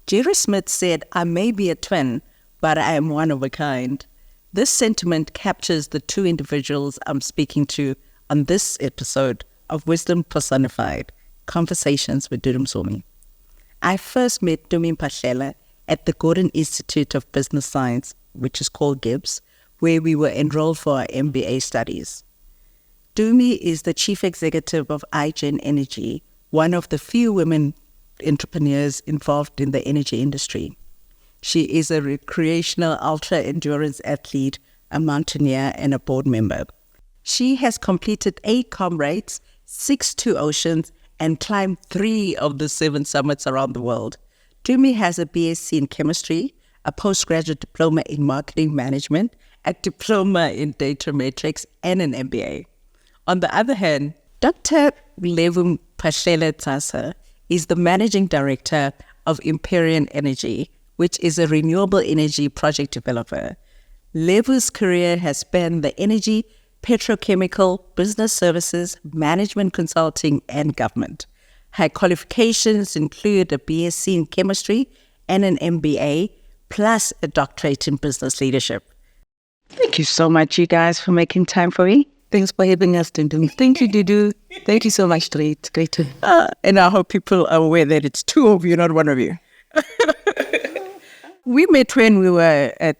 Jerry Smith said, "I may be a twin, but I am one of a kind." This sentiment captures the two individuals I'm speaking to on this episode of Wisdom Personified Conversations with Dudu Msomi. I first met Tumi Mphahlele at the Gordon Institute of Business Science, which is called GIBS, where we were enrolled for our MBA studies. Tumi is the chief executive of iGen Energy, one of the few women entrepreneurs involved in the energy industry. She is a recreational ultra endurance athlete, a mountaineer, and a board member. She has completed 8 Comrades, 6 Two Oceans, and climbed 3 of the 7 summits around the world. Tumi has a BSc in chemistry, a postgraduate diploma in marketing management, a diploma in Datametrics, and an MBA. On the other hand, Dr. Lebo Mphahlele Ntsasa is the managing director of Imperial Energy, which is a renewable energy project developer. Lebo's career has spanned the energy, petrochemical, business services, management consulting, and government. Her qualifications include a BSc in chemistry and an MBA, plus a doctorate in business leadership. Thank you so much, you guys, for making time for me. Thanks for having us, Dudu. Thank you, Dudu. Thank you so much, Great to. And I hope people are aware that it's 2 of you, not 1 of you. We met when we were at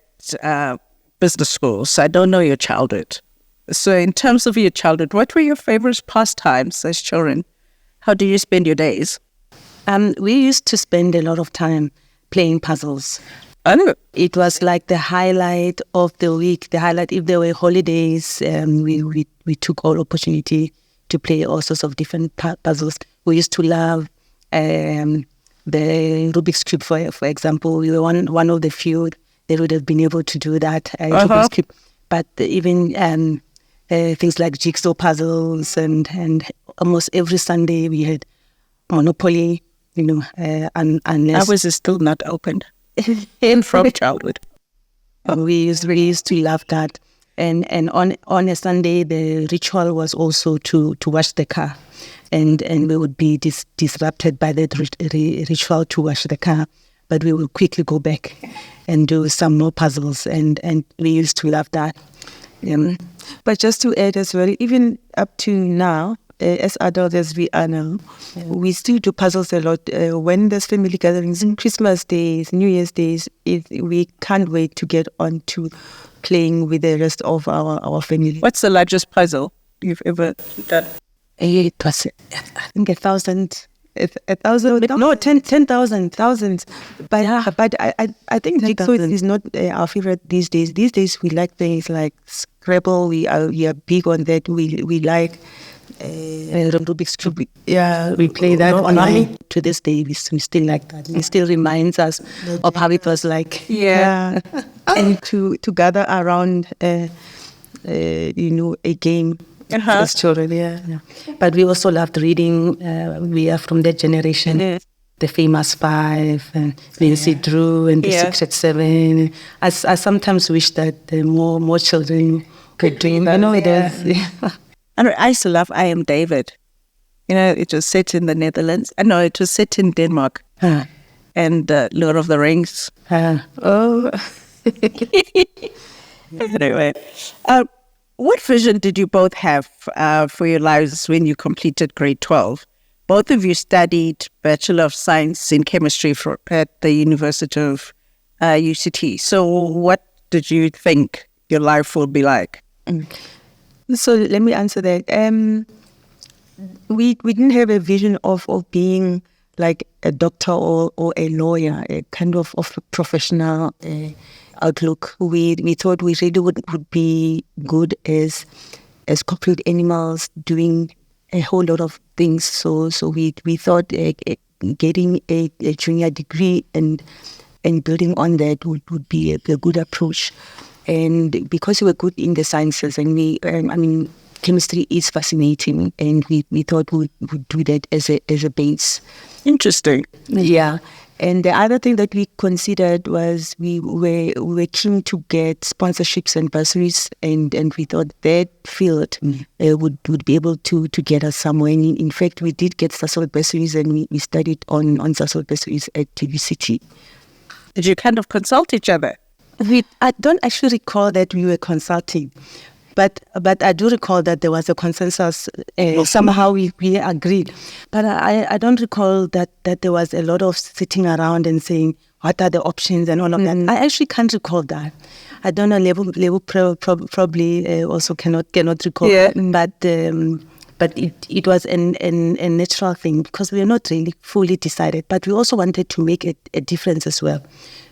business school, so I don't know your childhood. So in terms of your childhood, what were your favorite pastimes as children? How do you spend your days? We used to spend a lot of time playing puzzles. Oh. It was like the highlight of the week. The highlight, if there were holidays, we took all opportunity to play all sorts of different puzzles. We used to love the Rubik's Cube, for example. We were one of the few that would have been able to do that, Rubik's Cube. But even things like jigsaw puzzles and almost every Sunday we had Monopoly, unless... Ours is still not opened. From childhood. We used to love that. And on a Sunday, the ritual was also to wash the car. And we would be disrupted by that ritual to wash the car. But we would quickly go back and do some more puzzles. And we used to love that. But just to add as well, even up to now, as adults as we are now, we still do puzzles a lot. When there's family gatherings, Christmas days, New Year's days, we can't wait to get on to playing with the rest of our family. What's the largest puzzle you've ever done? It was, I think 1,000. 1,000? No, 10,000. Thousands. But I think jigsaw is not our favorite these days. These days we like things like Scrabble. We are big on that. We like Rubik's Cube. Yeah, we play that online. To this day, we still like that. It still reminds us of how it was like. Yeah. And to gather around, a game as children. Yeah. But we also loved reading. We are from that generation. The Famous Five, and Nancy Drew, and the Secret Seven. I sometimes wish that more children could dream. I know it is. I used to love I Am David. It was set in the Netherlands. No, it was set in Denmark. And Lord of the Rings. Anyway, what vision did you both have for your lives when you completed grade 12? Both of you studied Bachelor of Science in Chemistry at the University of UCT. So what did you think your life would be like? So let me answer that. We didn't have a vision of being like a doctor or a lawyer, a kind of a professional outlook. We thought we really would be good as corporate animals, doing a whole lot of things. So we thought getting a junior degree and building on that would be a good approach. And because we were good in the sciences, and chemistry is fascinating, and we thought we would do that as a base. Interesting. Yeah. And the other thing that we considered was we were keen to get sponsorships and bursaries, and we thought that field would be able to get us somewhere. In fact, we did get Sasol bursaries, and we studied on Sasol bursaries at TVCT. Did you kind of consult each other? I don't actually recall that we were consulting. But I do recall that there was a consensus. Somehow we agreed. But I don't recall that there was a lot of sitting around and saying, what are the options and all of that. I actually can't recall that. I don't know, Lebo probably also cannot recall. Yeah. But it was a natural thing because we were not really fully decided. But we also wanted to make a difference as well.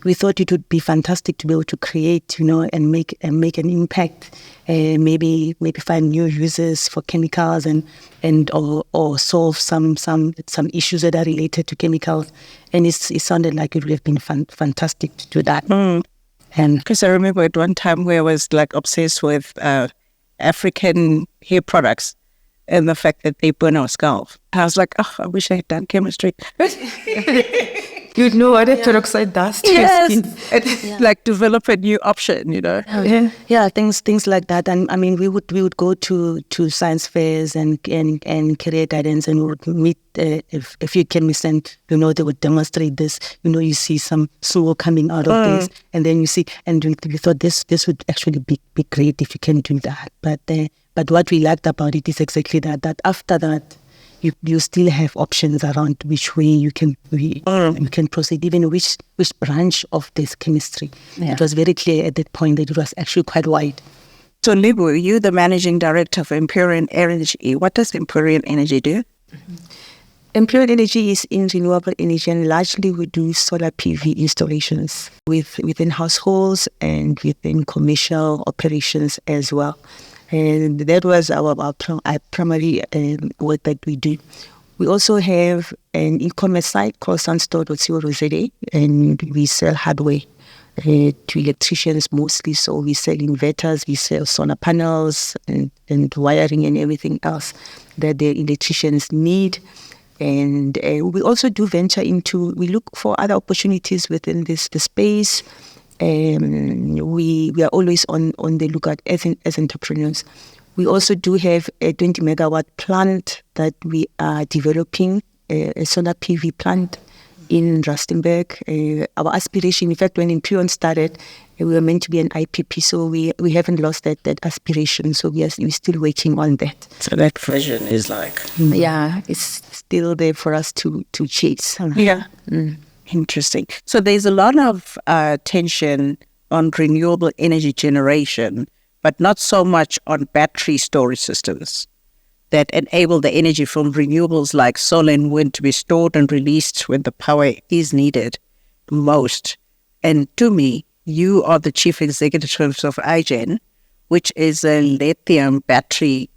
We thought it would be fantastic to be able to create, and make an impact. Maybe find new uses for chemicals and or solve some issues that are related to chemicals. And it sounded like it would have been fantastic to do that. And because I remember at one time where I was like obsessed with African hair products and the fact that they burn our scalp. I was like, oh, I wish I had done chemistry. You'd know what a peroxide does to your skin. It's like develop a new option, Yeah, things like that. And I mean, we would go to science fairs and career guidance, and we would meet a few chemists, and they would demonstrate this. You see some sugar coming out of this, and then you see, and we thought this would actually be great if you can do that. But what we liked about it is exactly that after that, you still have options around which way you can proceed, even which branch of this chemistry. Yeah. It was very clear at that point that it was actually quite wide. So Lebo, you're the managing director of Imperial Energy. What does Imperial Energy do? Imperial Energy is in renewable energy, and largely we do solar PV installations within households and within commercial operations as well. And that was our primary work that we do. We also have an e-commerce site called sunstore.co.za, and we sell hardware to electricians mostly. So we sell inverters, we sell solar panels and wiring and everything else that the electricians need. And we also do venture we look for other opportunities within the space. We are always on the lookout as entrepreneurs. We also do have a 20 megawatt plant that we are developing, a solar PV plant in Rustenburg. Our aspiration, in fact, when Amperion started, we were meant to be an IPP, so we haven't lost that aspiration. So we're still working on that. So that vision is like... Yeah, it's still there for us to chase. Yeah. Interesting. So there's a lot of tension on renewable energy generation, but not so much on battery storage systems that enable the energy from renewables like solar and wind to be stored and released when the power is needed most. And Tumi, you are the chief executive of iGen, which is a lithium battery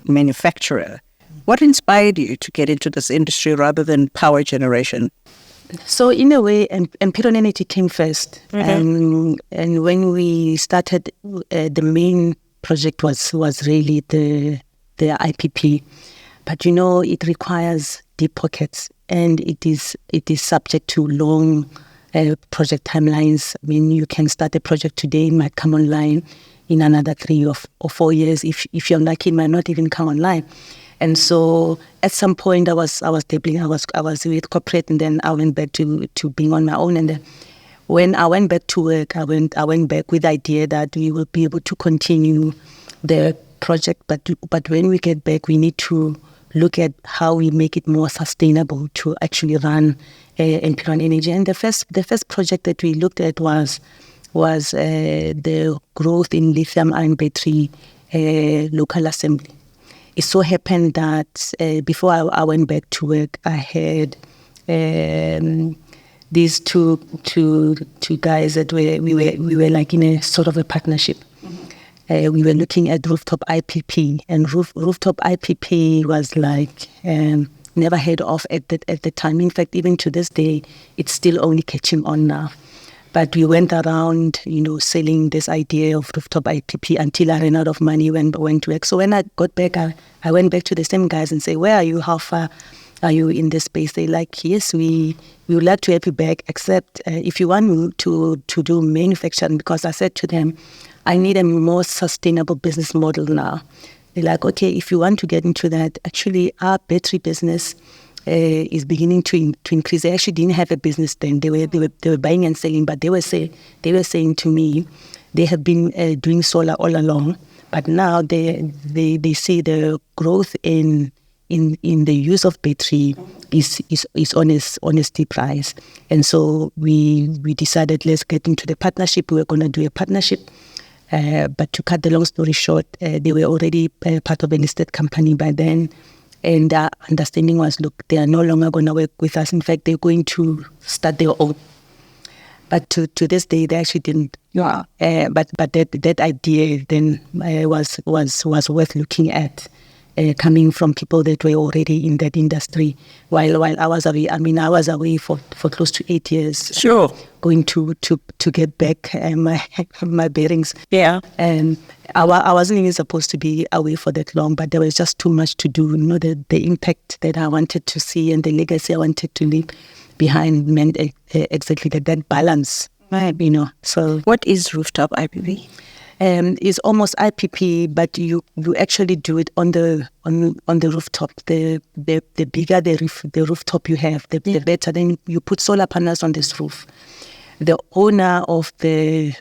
manufacturer. What inspired you to get into this industry rather than power generation? So in a way, Imperial Energy came first. And when we started, the main project was really the IPP. But it requires deep pockets, and it is subject to long project timelines. I mean, you can start a project today, it might come online in another 3 or 4 years. If you're lucky, it might not even come online. And so at some point I was dabbling, I was with corporate, and then I went back to being on my own. And then when I went back to work, I went back with the idea that we will be able to continue the project, but when we get back, we need to look at how we make it more sustainable to actually run Imperial Energy. And the first project that we looked at was the growth in lithium-ion battery local assembly. It so happened that before I went back to work, I had these two guys that we were like in a sort of a partnership. We were looking at rooftop IPP, and rooftop IPP was like never heard of at the time. In fact, even to this day, it's still only catching on now. But we went around, selling this idea of rooftop IPP until I ran out of money when I went to work. So when I got back, I went back to the same guys and say, where are you? How far are you in this space? They're like, yes, we would like to help you back, except if you want to do manufacturing, because I said to them, I need a more sustainable business model now. They're like, okay, if you want to get into that, actually our battery business is beginning to increase. They actually didn't have a business then. They were buying and selling, but they were saying to me, they have been doing solar all along, but now they see the growth in the use of battery is on a steep rise. And so we decided, let's get into the partnership. We were going to do a partnership. But to cut the long story short, they were already part of a listed company by then. And our understanding was, look, they are no longer going to work with us. In fact, they're going to start their own. But to this day, they actually didn't. Yeah. But that idea then was worth looking at, coming from people that were already in that industry. While I was away, I was away for close to 8 years. Sure. Going to get back my bearings. Yeah. And I wasn't even supposed to be away for that long, but there was just too much to do. The impact that I wanted to see and the legacy I wanted to leave behind meant exactly that balance. Right. So What is rooftop IPP? It's almost IPP, but you actually do it on the rooftop. The bigger the rooftop you have, the better. Then you put solar panels on this roof. The owner of the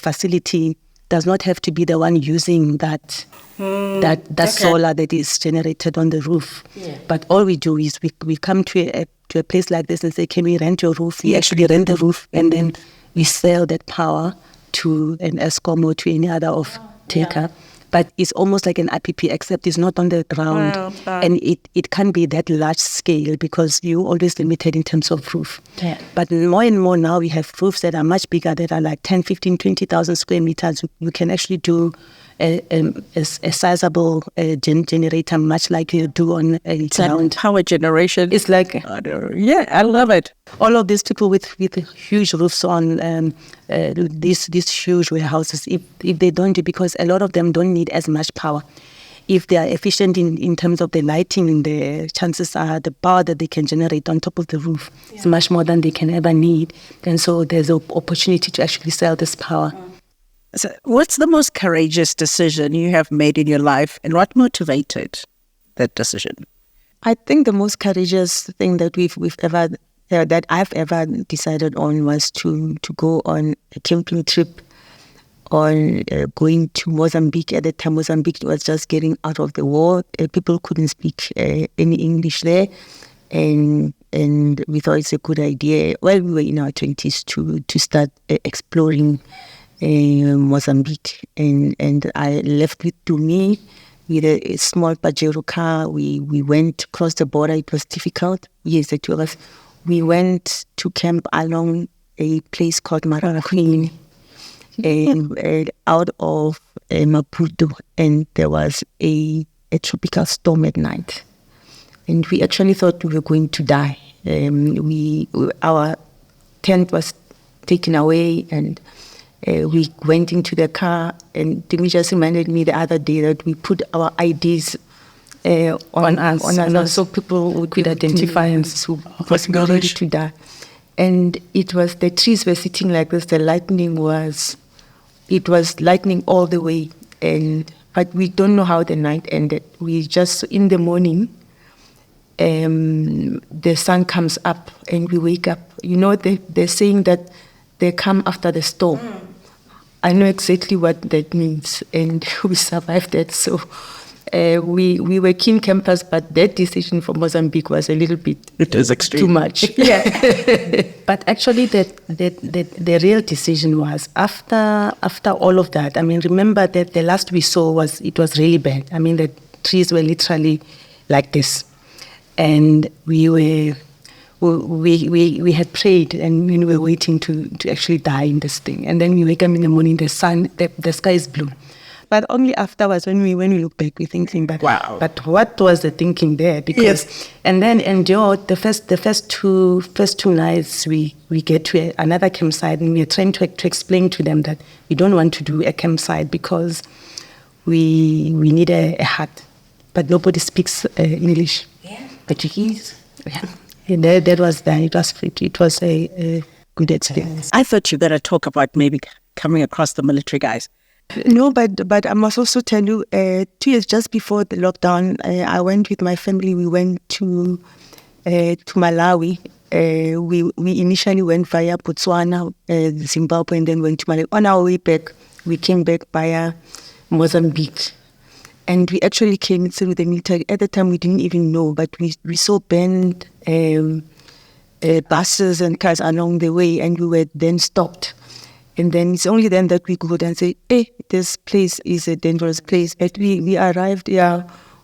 facility does not have to be the one using that solar that is generated on the roof. Yeah. But all we do is we come to a place like this and say, can we rent your roof? We actually rent the roof, and then we sell that power to an ESCOM or to any other off-taker. Yeah. But it's almost like an IPP, except it's not on the ground. And it can't be that large scale because you're always limited in terms of roof. Yeah. But more and more now we have roofs that are much bigger, that are like 10, 15, 20,000 square meters. You can actually do a sizable generator, much like you do on a ground. Power generation. It's like, yeah, I love it. All of these people with huge roofs on these huge warehouses, if they don't do, because a lot of them don't need as much power. If they are efficient in terms of the lighting, the chances are the power that they can generate on top of the roof is much more than they can ever need. And so there's an opportunity to actually sell this power. So what's the most courageous decision you have made in your life, and what motivated that decision? I think the most courageous thing that that I've ever decided on was to go on a camping trip, on going to Mozambique. At the time, Mozambique was just getting out of the war. People couldn't speak any English there, and we thought it's a good idea. Well, we were in our 20s to start exploring Mozambique, and I left with Tumi with a small Pajero car. We went across the border. It was difficult. Yes, the two of us. We went to camp along a place called Marakwini, and out of Maputo, and there was a tropical storm at night, and we actually thought we were going to die. Our tent was taken away, and we went into the car, and Tumi just reminded me the other day that we put our IDs on us, so people could identify us who was ready to die. And it was, the trees were sitting like this, the lightning was lightning all the way, but we don't know how the night ended. We just, in the morning, the sun comes up and we wake up. They're saying that they come after the storm. I know exactly what that means, and we survived that. So we were keen campers, but that decision for Mozambique was a little bit too much. Yeah. But actually, the real decision was after all of that. I mean, remember that the last we saw was really bad. I mean, the trees were literally like this, and we had prayed, and we were waiting to actually die in this thing. And then we wake up in the morning, the sky is blue. But only afterwards, when we look back, we're thinking, wow. But what was the thinking there? Because yes. And then the first two nights, we get to another campsite, and we're trying to explain to them that we don't want to do a campsite because we need a hut. but nobody speaks English. Yeah. Portuguese. Yeah. And that was that. It was a good experience. I thought you were going to talk about maybe coming across the military guys. No, but I must also tell you, 2 years just before the lockdown, I went with my family. We went to Malawi. We initially went via Botswana, Zimbabwe, and then went to Malawi. On our way back, we came back via Mozambique. And we actually came through the military. At the time, we didn't even know, but we saw banned buses and cars along the way, and we were then stopped. And then it's only then that we Googled and say, hey, this place is a dangerous place. But we arrived,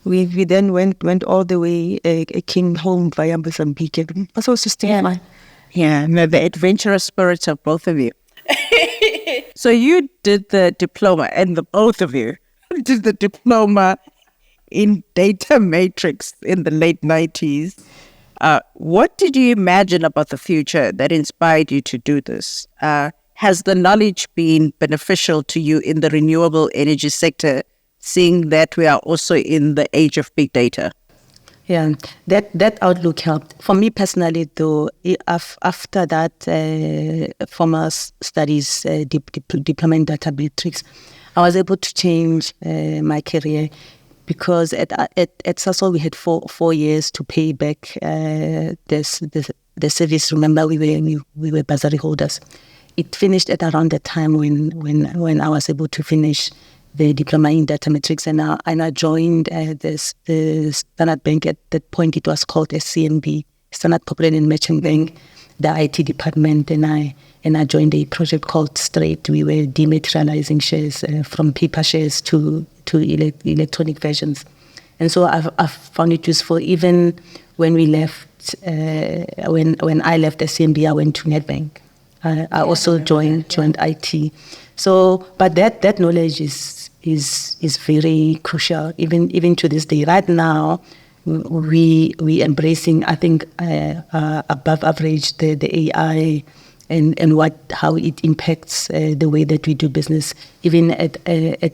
we then went all the way, came home via Mozambique. It was also still fun. Yeah, no, the adventurous spirits of both of you. So you did the diploma, and the both of you did the diploma in Datametrics in the late 90s. What did you imagine about the future that inspired you to do this? Has the knowledge been beneficial to you in the renewable energy sector, seeing that we are also in the age of big data? Yeah, that outlook helped. For me personally, though, after that formal studies, diploma in Datametrics, I was able to change my career because at Sasol we had four years to pay back the service. Remember, we were bursary holders. It finished at around the time when I was able to finish the diploma in Datametrics, and I joined the Standard Bank. At that point, it was called SCMB, Standard Corporate and Merchant Bank, the IT department, and I joined a project called Straight. We were dematerializing shares from paper shares to electronic versions, and so I've found it useful. Even when we left, when I left SCMB, I went to Nedbank. I also joined IT. So, but that knowledge is very crucial, even to this day. Right now, we embracing, I think, above average the AI and how it impacts the way that we do business, even at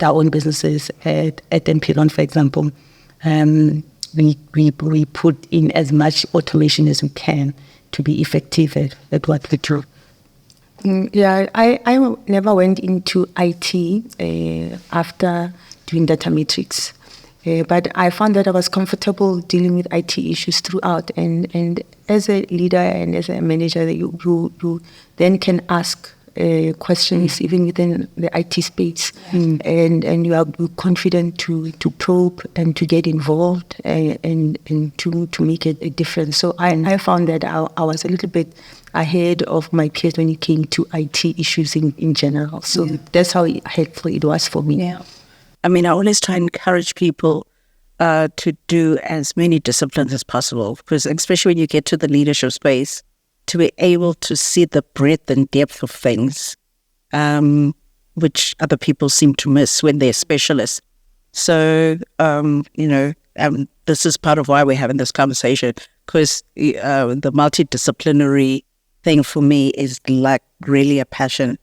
our own businesses at Amperion, for example. We put in as much automation as we can to be effective at what we do. Yeah, I never went into IT after doing Datametrics, but I found that I was comfortable dealing with IT issues throughout. And as a leader and as a manager, you then can ask questions even within the IT space, and you are confident to probe and to get involved and to make a difference. So I found that I was a little bit ahead of my peers when it came to IT issues in general. So that's how helpful it was for me. Yeah. I mean, I always try and encourage people to do as many disciplines as possible, because especially when you get to the leadership space, to be able to see the breadth and depth of things, which other people seem to miss when they're specialists. So, this is part of why we're having this conversation, because the multidisciplinary thing for me is like really a passion.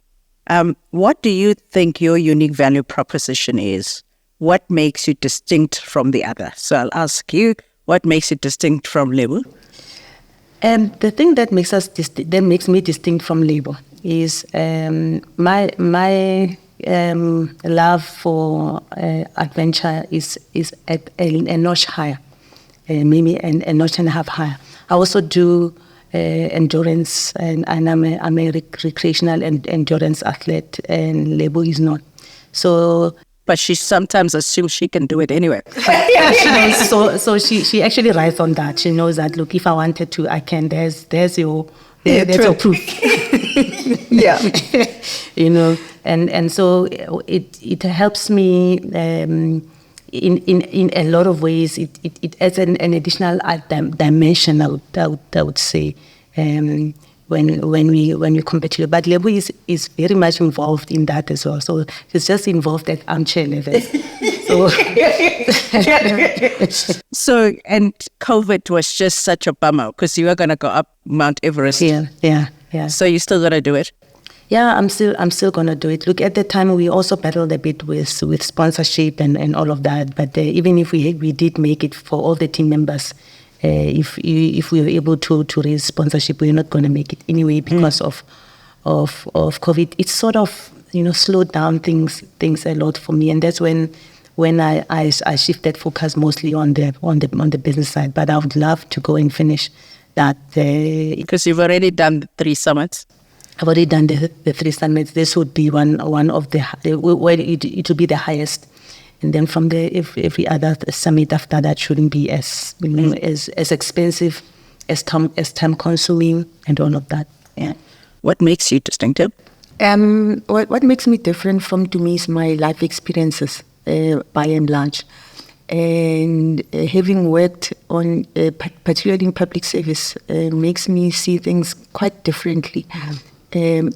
What do you think your unique value proposition is? What makes you distinct from the other? So I'll ask you, what makes you distinct from Lebo? The thing that makes me distinct from Lebo is my love for adventure is at a notch higher, maybe a notch and a half higher. I also do endurance, and I'm a recreational endurance athlete, and Lebo is not. So, but she sometimes assumes she can do it anyway. So she actually writes on that. She knows that, look, if I wanted to, I can. There's your proof. Yeah. And so it helps me in a lot of ways. It adds an additional dimension, I would say, when we compare to. But Lebo is very much involved in that as well. So she's just involved at armchair level. So, and COVID was just such a bummer because you were going to go up Mount Everest. Yeah. So you still got to do it? Yeah, I'm still gonna do it. Look, at the time we also battled a bit with sponsorship and all of that. But even if we did make it for all the team members, if we were able to raise sponsorship, we're not gonna make it anyway because of COVID. It's sort of slowed down things a lot for me, and that's when I shifted focus mostly on the business side. But I would love to go and finish that because you've already done the 3 summits. I've already done the 3 summits. This would be one of the well, it will be the highest, and then from there, every other summit after that shouldn't be as as expensive, as time consuming, and all of that. Yeah. What makes you distinctive? What makes me different from Tumi is my life experiences, by and large, and having worked on particularly in public service makes me see things quite differently.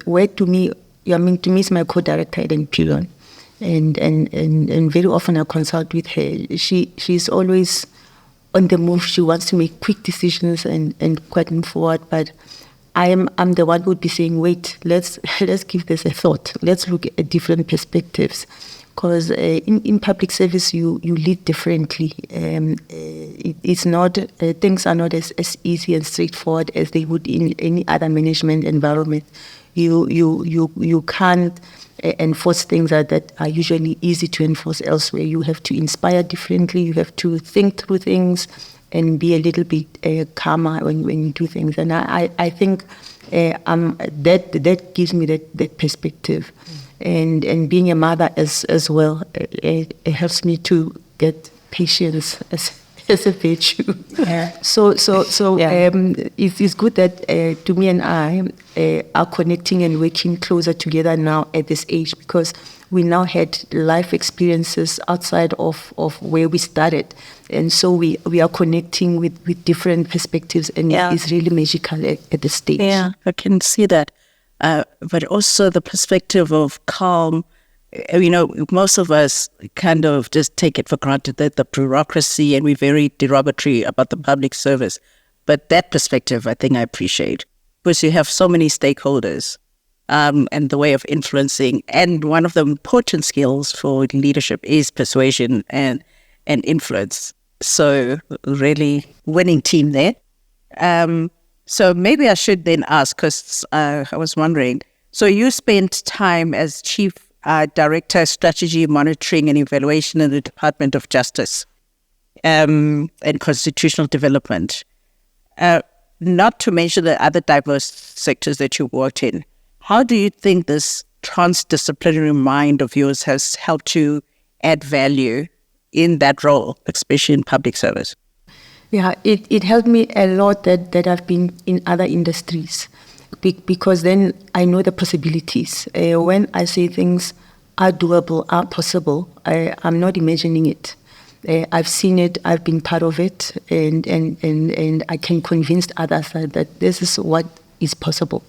Where Tumi is my co-director at Amperion, and very often I consult with her. She's always on the move. She wants to make quick decisions and quite move forward. But I'm the one who would be saying, wait, let's give this a thought. Let's look at different perspectives. Because in public service, you lead differently. It's not things are not as easy and straightforward as they would in any other management environment. You can't enforce things that are usually easy to enforce elsewhere. You have to inspire differently. You have to think through things and be a little bit calmer when you do things. And I think that gives me that perspective. And being a mother as well, it helps me to get patience as a virtue. Yeah. So it's good that Tumi and I are connecting and working closer together now at this age, because we now had life experiences outside of where we started. And so we are connecting with different perspectives, and it's really magical at this stage. Yeah, I can see that. But also the perspective of calm. Most of us kind of just take it for granted that the bureaucracy, and we're very derogatory about the public service. But that perspective, I think I appreciate, because you have so many stakeholders and the way of influencing. And one of the important skills for leadership is persuasion and influence. So really winning team there. So maybe I should then ask, because I was wondering, so you spent time as Chief Director, Strategy, Monitoring and Evaluation in the Department of Justice and Constitutional Development, not to mention the other diverse sectors that you worked in. How do you think this transdisciplinary mind of yours has helped you add value in that role, especially in public service? Yeah, it helped me a lot that I've been in other industries, because then I know the possibilities. When I say things are doable, are possible, I'm not imagining it. I've seen it, I've been part of it, and I can convince others that this is what is possible.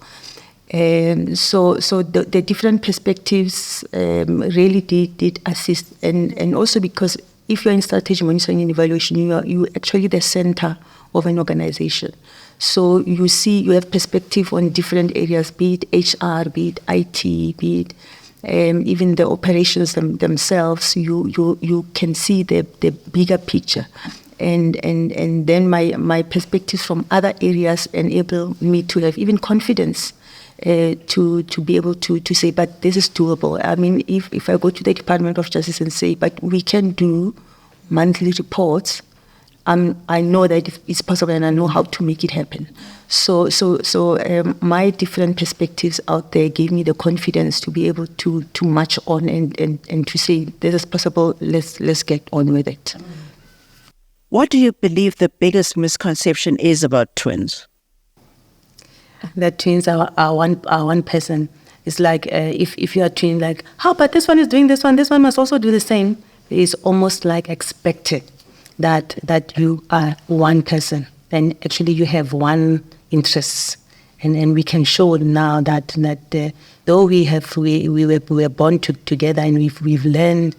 So the different perspectives really did assist, and also because if you're in strategy monitoring and evaluation, you actually the center of an organization. So you have perspective on different areas, be it HR, be it IT, be it even the operations themselves. You can see the bigger picture, and then my perspectives from other areas enable me to have even confidence to be able to say, but this is doable. I mean, if I go to the Department of Justice and say, but we can do monthly reports, I know that it's possible, and I know how to make it happen. So my different perspectives out there gave me the confidence to be able to march on and to say, this is possible, let's get on with it. What do you believe the biggest misconception is about twins? That twins are one person. It's like if you are twin, like, how about this one is doing this one must also do the same. It's almost like expected that you are one person, and actually you have one interest, and we can show now that though we were born together, and we've learned,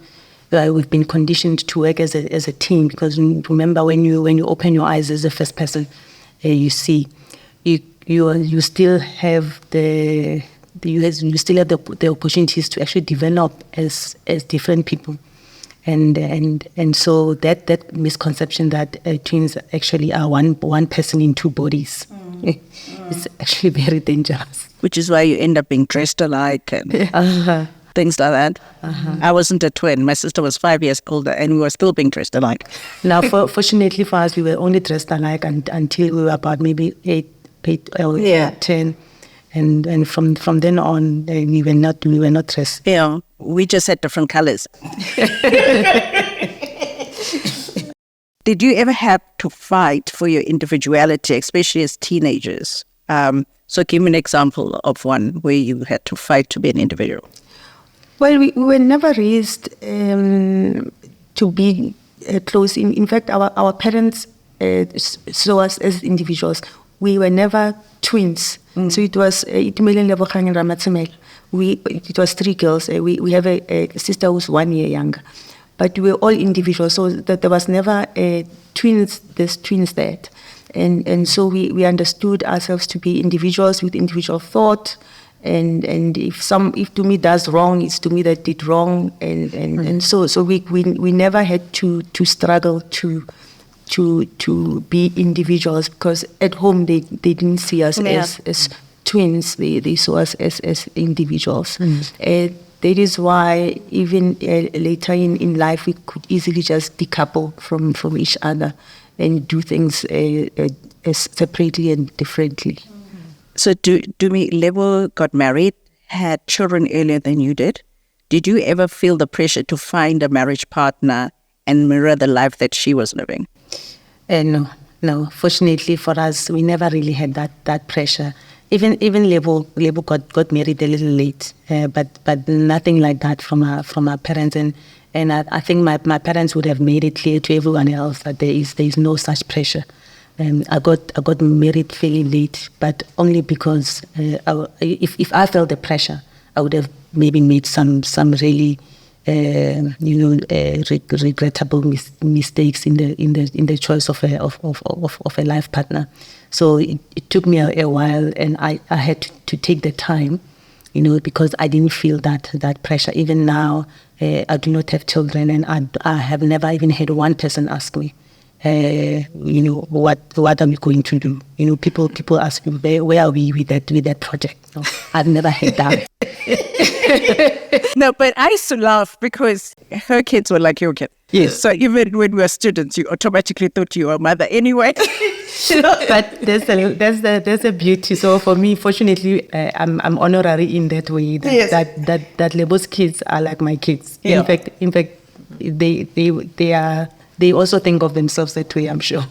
we've been conditioned to work as a team. Because remember, when you open your eyes as the first person, you see. You still have the you still have the opportunities to actually develop as different people. And so that misconception that twins actually are one person in two bodies is actually very dangerous. Which is why you end up being dressed alike and things like that. I wasn't a twin. My sister was 5 years older and we were still being dressed alike. Now, fortunately for us, we were only dressed alike until we were about maybe 8 or 10. And from then on, we were not dressed. Yeah, we just had different colors. Did you ever have to fight for your individuality, especially as teenagers? So give me an example of one where you had to fight to be an individual. Well, we were never raised to be close. In fact, our parents saw us as individuals. We were never twins. So it was Itumeleng, Lebo and Ramatsamel. It was 3 girls. We have a sister who's 1 year younger. But we were all individuals, so that there was never twins this, twins that. And so we understood ourselves to be individuals with individual thought. And if Tumi does wrong, it's Tumi that did wrong. And so we never had to struggle to be individuals, because at home they didn't see us as twins. They saw us as individuals. That is why even later in life we could easily just decouple from each other and do things separately and differently. So Tumi, Lebo got married, had children earlier than you did. Did you ever feel the pressure to find a marriage partner and mirror the life that she was living? No. Fortunately for us, we never really had that pressure. Even Lebo got married a little late, but nothing like that from our parents. And I think my parents would have made it clear to everyone else that there is no such pressure. I got married fairly late, but only because if I felt the pressure, I would have maybe made some really regrettable mistakes in the choice of a life partner. So it took me a while, and I had to take the time, because I didn't feel that pressure. Even now, I do not have children, and I have never even had one person ask me, what are we going to do? People ask me, where are we with that project? No, I've never had that. No, but I used to laugh because her kids were like your kids. Yes. So even when we were students, you automatically thought you were a mother anyway. But there's a beauty. So for me, fortunately, I'm honorary in that way. That Lebo's kids are like my kids. Yeah. In fact, they also think of themselves that way, I'm sure.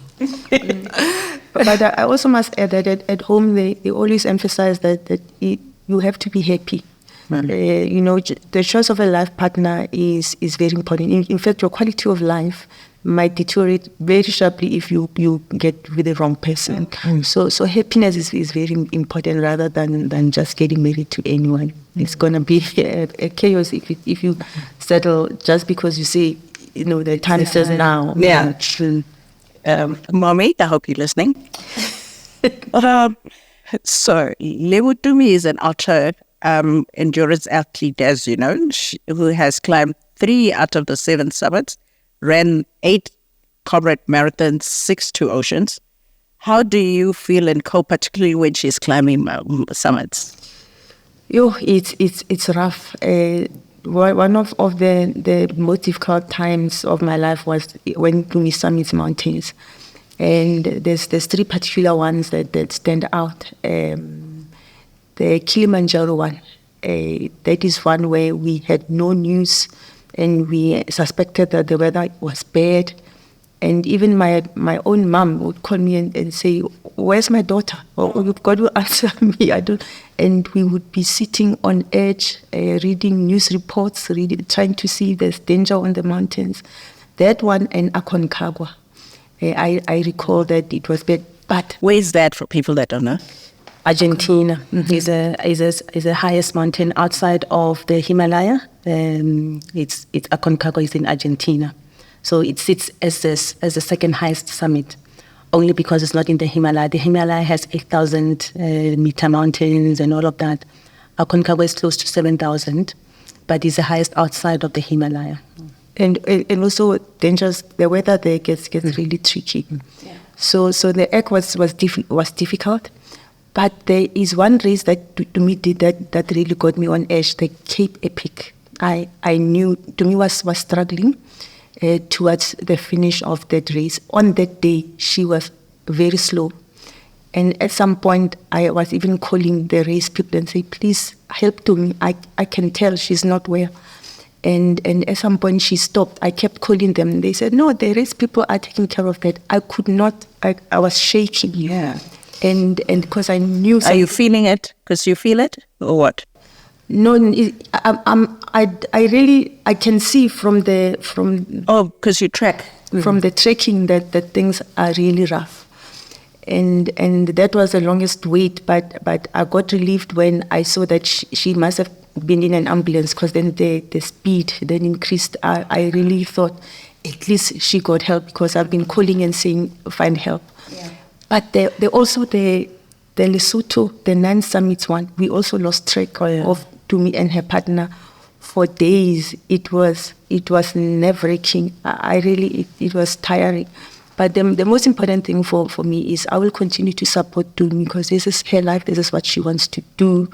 But I also must add that at home they always emphasize that you have to be happy. The choice of a life partner is very important. In fact, your quality of life might deteriorate very sharply if you get with the wrong person. So happiness is very important, rather than just getting married to anyone. It's going to be a chaos if you settle just because you say, the time says now. Yeah. Mommy, I hope you're listening. So Lebo Tumi is an ultra endurance athlete, as you know, who has climbed 3 out of the 7 summits, ran 8 Comrade marathons, 6 2 oceans. How do you feel and cope, particularly when she's climbing summits? It's rough. One of the most difficult times of my life was when Tumi summits mountains. And there's 3 particular ones that stand out. The Kilimanjaro one, that is one where we had no news and we suspected that the weather was bad. And even my own mom would call me and say, "Where's my daughter? Or you've got to answer me." And we would be sitting on edge, reading news reports, trying to see if there's danger on the mountains. That one and Aconcagua. I recall that it was bad. But where is that for people that don't know? Argentina is the highest mountain outside of the Himalaya. It's Aconcagua is in Argentina, so it sits as the second highest summit, only because it's not in the Himalaya. The Himalaya has 8,000 meter mountains and all of that. Aconcagua is close to 7,000, but it's the highest outside of the Himalaya. And also dangerous. The weather there gets really tricky. Yeah. So the act was difficult, but there is one race that to me did that really got me on edge. The Cape Epic. I knew Tumi was struggling towards the finish of that race. On that day, she was very slow. And at some point, I was even calling the race people and say, please help Tumi. I can tell she's not well. And at some point she stopped. I kept calling them. They said, no, the race people are taking care of that. I could not, I was shaking. Yeah. And because I knew something. Are you feeling it? Because you feel it? Or what? No, I really can see from because you track. From the trekking that things are really rough. And that was the longest wait, but I got relieved when I saw that she must have been in an ambulance, because then the speed then increased. I really thought at least she got help, because I've been calling and saying find help. Yeah. But they also the Lesotho, the 9 summits one, we also lost track of Tumi and her partner for days. It was nerve-wracking. It was tiring. But the most important thing for me is I will continue to support Tumi, because this is her life, this is what she wants to do.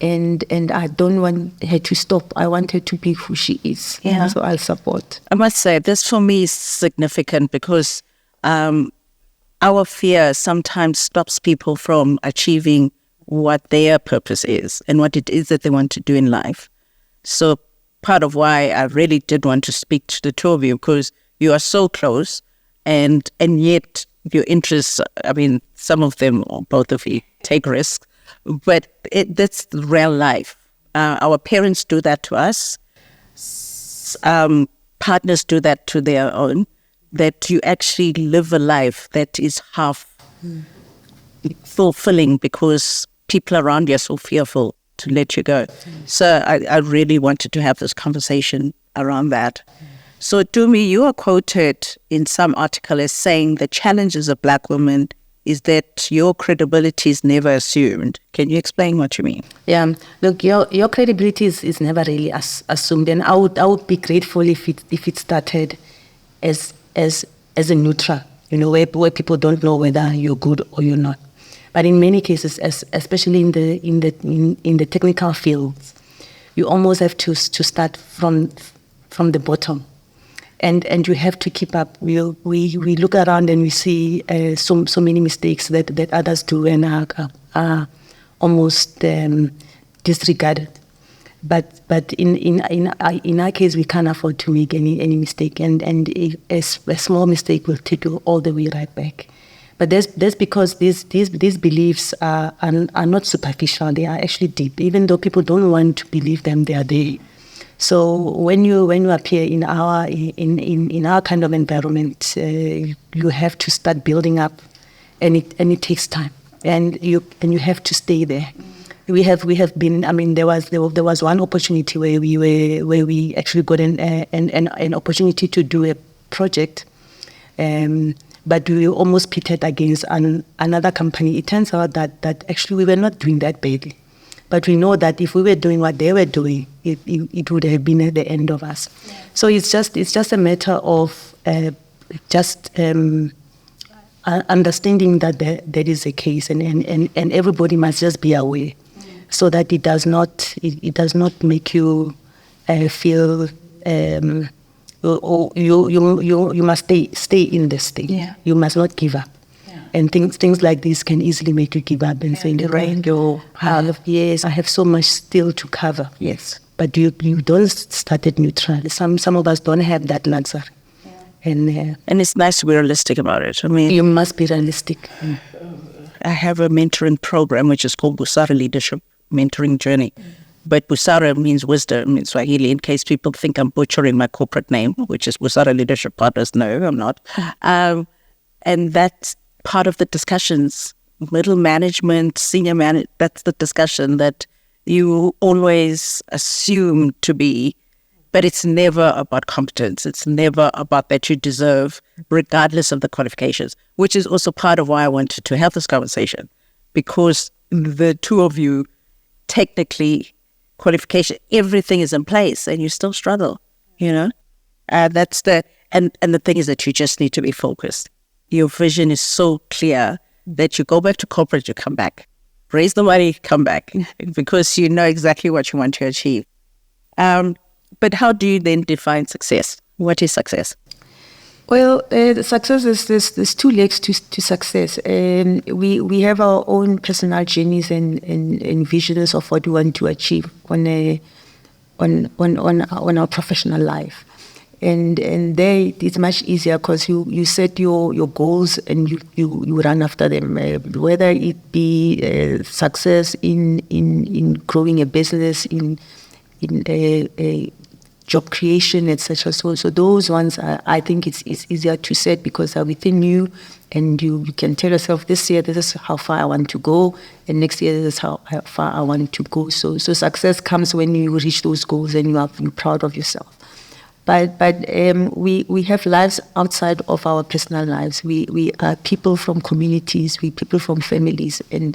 And I don't want her to stop. I want her to be who she is. Yeah. So I'll support. I must say, this for me is significant, because our fear sometimes stops people from achieving what their purpose is and what it is that they want to do in life. So part of why I really did want to speak to the two of you, because you are so close, and yet your interests, I mean, some of them, or both of you, take risks, but that's real life. Our parents do that to us. Partners do that to their own, that you actually live a life that is half fulfilling, because people around you are so fearful to let you go. So I really wanted to have this conversation around that. So Tumi, you are quoted in some article as saying the challenges of Black women is that your credibility is never assumed. Can you explain what you mean? Yeah, look, your credibility is never really assumed, and I would be grateful if it started as a neutral, where people don't know whether you're good or you're not. But in many cases, especially in the technical fields, you almost have to start from the bottom. And you have to keep up. We look around and we see so many mistakes that others do and are almost disregarded. But in our case, we can't afford to make any mistake, and a small mistake will take you all the way right back. But that's because these beliefs are not superficial; they are actually deep. Even though people don't want to believe them, they are there. So when you appear in our kind of environment, you have to start building up, and it takes time, and you have to stay there. We have been. I mean, there was one opportunity where we actually got an opportunity to do a project, but we almost pitted against another company. It turns out that actually we were not doing that badly. But we know that if we were doing what they were doing, it would have been at the end of us. Yeah. So it's just a matter of understanding that that is the case, and everybody must just be aware, so that it does not make you feel you must stay in the state. Yeah. You must not give up. And things like this can easily make you give up and say, yes, I have so much still to cover. Yes. But you don't start at neutral. Some of us don't have that luxury. Yeah. And it's nice to be realistic about it. I mean, you must be realistic. I have a mentoring program which is called Busara Leadership Mentoring Journey. But Busara means wisdom in Swahili, in case people think I'm butchering my corporate name, which is Busara Leadership Partners. No, I'm not. And that's part of the discussions, middle management, senior management, that's the discussion that you always assume to be, but it's never about competence. It's never about that you deserve, regardless of the qualifications, which is also part of why I wanted to have this conversation, because the two of you technically, qualification, everything is in place, and you still struggle, That's and the thing is that you just need to be focused. Your vision is so clear that you go back to corporate, you come back. Raise the money, come back, because you know exactly what you want to achieve. But how do you then define success? What is success? Well, success is there's two legs to success. We have our own personal journeys and visions of what we want to achieve on our professional life. And there it's much easier because you set your goals and you run after them. Whether it be success in growing a business, in a job creation, etc. So those ones, I think it's easier to set because they're within you, and you can tell yourself, this year this is how far I want to go, and next year this is how far I want to go. So success comes when you reach those goals and you're proud of yourself. But we have lives outside of our personal lives. We are people from communities, we people from families, and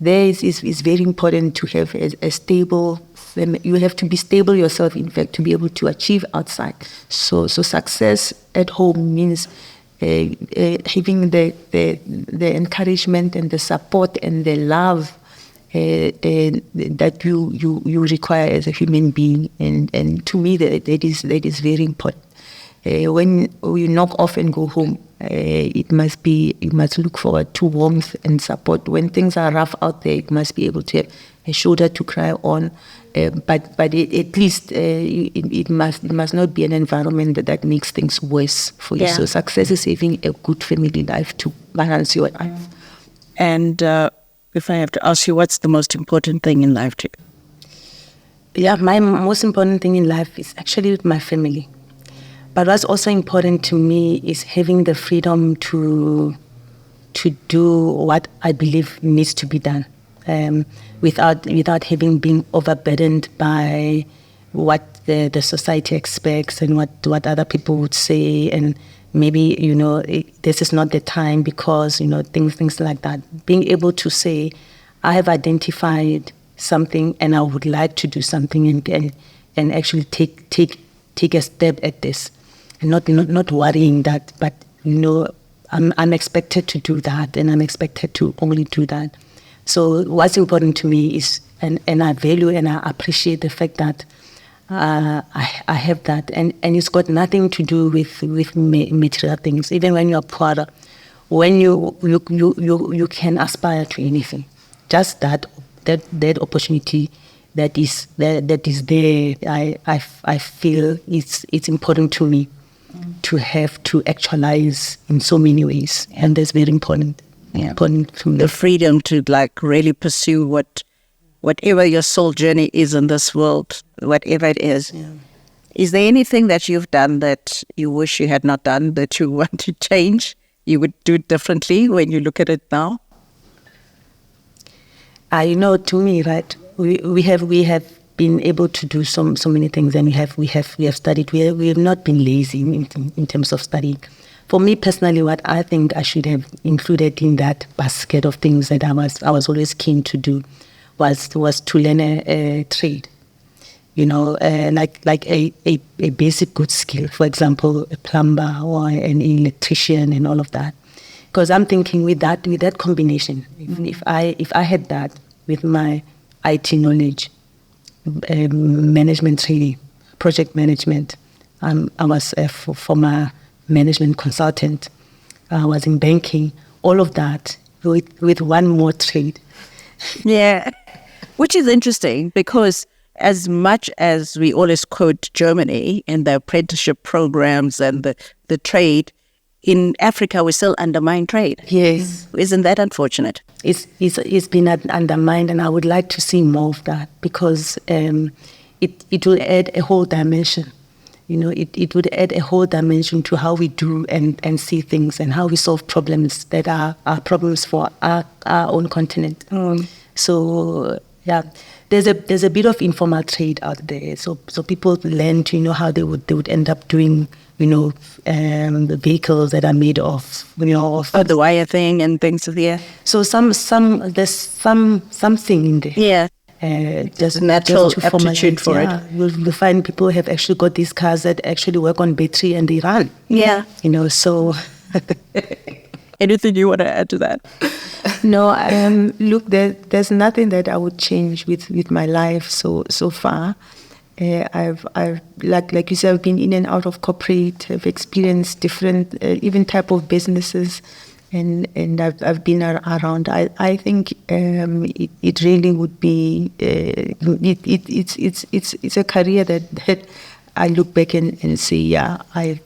there is very important to have a stable family. You have to be stable yourself, in fact, to be able to achieve outside. So success at home means having the encouragement and the support and the love that you require as a human being, and to me that is very important. When you knock off and go home, you must look forward to warmth and support. When things are rough out there, you must be able to have a shoulder to cry on. But at least it must not be an environment that makes things worse for you. So success is having a good family life to balance your life. And if I have to ask you, what's the most important thing in life to you? Yeah, my most important thing in life is actually my family. But what's also important to me is having the freedom to do what I believe needs to be done, without having been overburdened by what the society expects and what other people would say, and maybe this is not the time because things like that. Being able to say, I have identified something and I would like to do something, and actually take a step at this. And not worrying that, but I'm expected to do that, and I'm expected to only do that. So what's important to me is, and I value and I appreciate the fact that I have that, and it's got nothing to do with material things. Even when you're poor, when you can aspire to anything, just that opportunity that is there. I feel it's important to me to have to actualize in so many ways, and that's very important. Important to me. The freedom to really pursue whatever your soul journey is in this world, whatever it is. Yeah. Is there anything that you've done that you wish you had not done, that you want to change? You would do it differently when you look at it now? To me, right? We have been able to do so many things, and we have studied. We have not been lazy in terms of studying. For me personally, what I think I should have included in that basket of things that I was always keen to do was to learn a trade. Like a basic good skill. For example, a plumber or an electrician and all of that. Because I'm thinking with that combination, if I had that with my IT knowledge, management training, project management. I was a former management consultant. I was in banking. All of that with one more trade. Yeah, which is interesting because as much as we always quote Germany and the apprenticeship programs and the trade, in Africa we still undermine trade. Yes. Isn't that unfortunate? It's been undermined, and I would like to see more of that because it will add a whole dimension. It would add a whole dimension to how we do and see things and how we solve problems that are problems for our own continent. So yeah, there's a bit of informal trade out there. So people learn to how they would end up doing the vehicles that are made of the wire thing and things. Yeah. So there's something in there. Yeah. just natural just to aptitude formalize, for it. You'll find people have actually got these cars that actually work on battery and they run. Yeah. So Anything you want to add to that? no, look, there's nothing that I would change with my life so far. I've like you said, I've been in and out of corporate. I've experienced different even type of businesses, and I've been around. I think it really would be it's a career that I look back and say, yeah, I've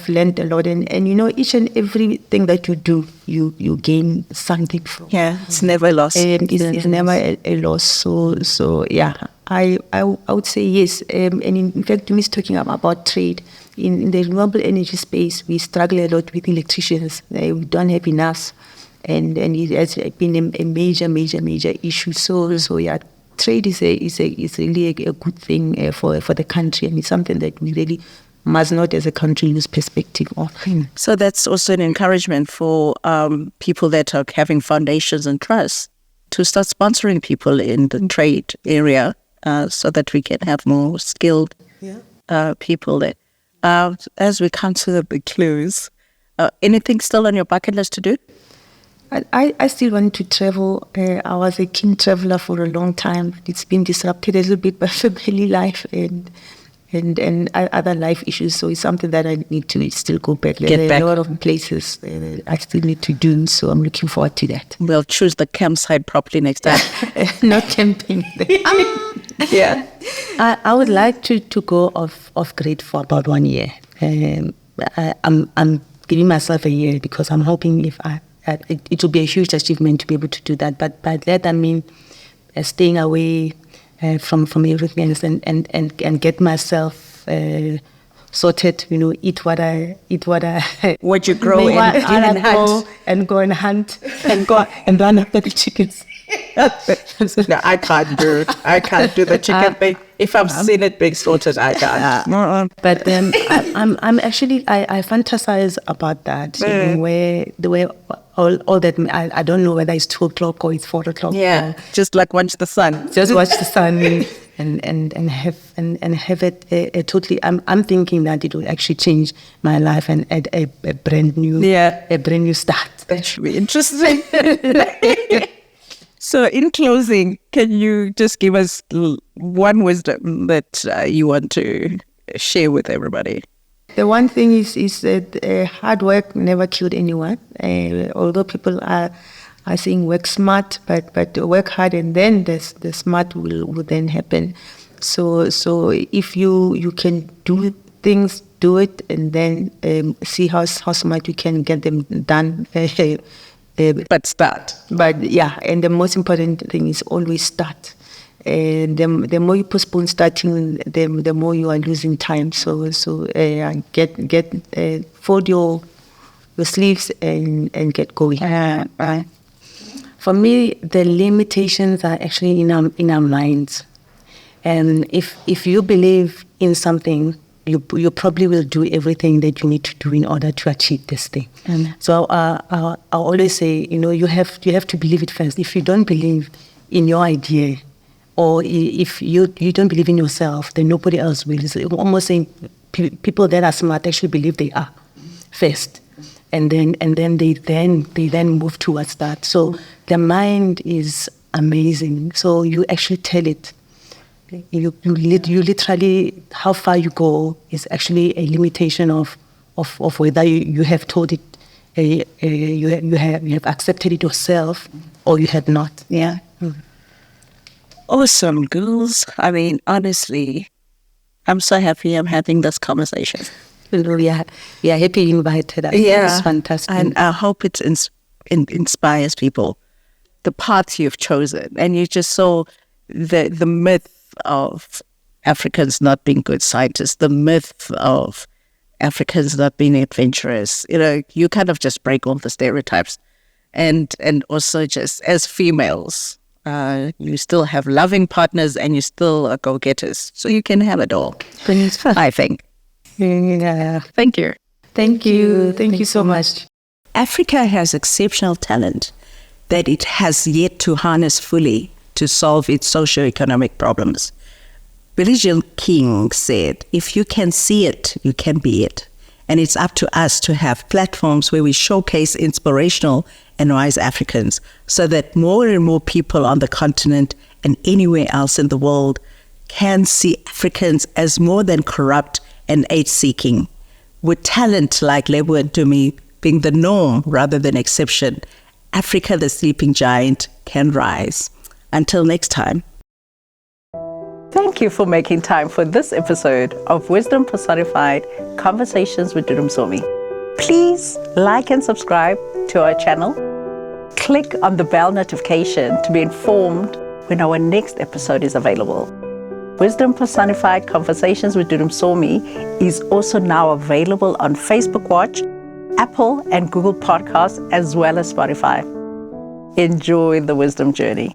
learned a lot, and each and everything that you do, you gain something from. Yeah, it's never a loss. It's never a loss. So yeah, I would say yes. And in fact, Tumi is talking about trade. In the renewable energy space, we struggle a lot with electricians. We don't have enough, and it has been a major issue. So yeah, trade is really a good thing for the country, and it's something that we really must not, as a country, lose perspective of. So that's also an encouragement for people that are having foundations and trusts to start sponsoring people in the trade area, so that we can have more skilled people there. As we come to the big clues, anything still on your bucket list to do? I still want to travel. I was a keen traveler for a long time. It's been disrupted a little bit by family life and other life issues. So it's something that I need to still go back. There are a lot of places I still need to do. So I'm looking forward to that. We'll choose the campsite properly next time. Not camping. Yeah. I would like to go off grid for about 1 year. I'm giving myself a year because I'm hoping it will be a huge achievement to be able to do that. But by that I mean staying away from everything else and get myself sorted. Eat what you grow and go and hunt and run after the chickens. No, I can't do it. I can't do the chicken thing. If I've seen it being slaughtered, I can't. But I'm actually I fantasize about that. Where the way all that I don't know whether it's 2 o'clock or it's 4 o'clock. Yeah, just like watch the sun. Just watch the sun and have it a totally. I'm thinking that it will actually change my life and add a brand new start. That should be interesting. So in closing, can you just give us one wisdom that you want to share with everybody? The one thing is that hard work never killed anyone. Although people are saying work smart, but work hard and then the smart will then happen. So if you can do things, do it, and then see how smart you can get them done. But start. But yeah, and the most important thing is always start. The more you postpone starting, the more you are losing time. So fold your sleeves and get going. For me, the limitations are actually in our minds. And if you believe in something, you probably will do everything that you need to do in order to achieve this thing. So I always say, you have to believe it first. If you don't believe in your idea, or if you don't believe in yourself, then nobody else will. It's almost saying people that are smart actually believe they are first, and then they move towards that. So the mind is amazing. So you actually tell it. You literally, how far you go is actually a limitation of whether you have told it, you have accepted it yourself, or you have not. Yeah. Awesome, girls. I mean, honestly, I'm so happy I'm having this conversation. We are happy you invited us. Yeah. It's fantastic. And I hope it inspires people. The path you've chosen. And you just saw the myth of Africans not being good scientists, the myth of Africans not being adventurous. You kind of just break all the stereotypes. And also just as females, you still have loving partners and you still are go-getters. So you can have it all, I think. Yeah. Thank you. Thank you so much. Africa has exceptional talent that it has yet to harness fully to solve its socio-economic problems. Billie Jean King said, if you can see it, you can be it. And it's up to us to have platforms where we showcase inspirational and wise Africans so that more and more people on the continent and anywhere else in the world can see Africans as more than corrupt and aid-seeking. With talent like Lebo and Tumi being the norm rather than exception, Africa, the sleeping giant, can rise. Until next time. Thank you for making time for this episode of Wisdom Personified Conversations with Dudu Msomi. Please like and subscribe to our channel. Click on the bell notification to be informed when our next episode is available. Wisdom Personified Conversations with Dudu Msomi is also now available on Facebook Watch, Apple and Google Podcasts, as well as Spotify. Enjoy the wisdom journey.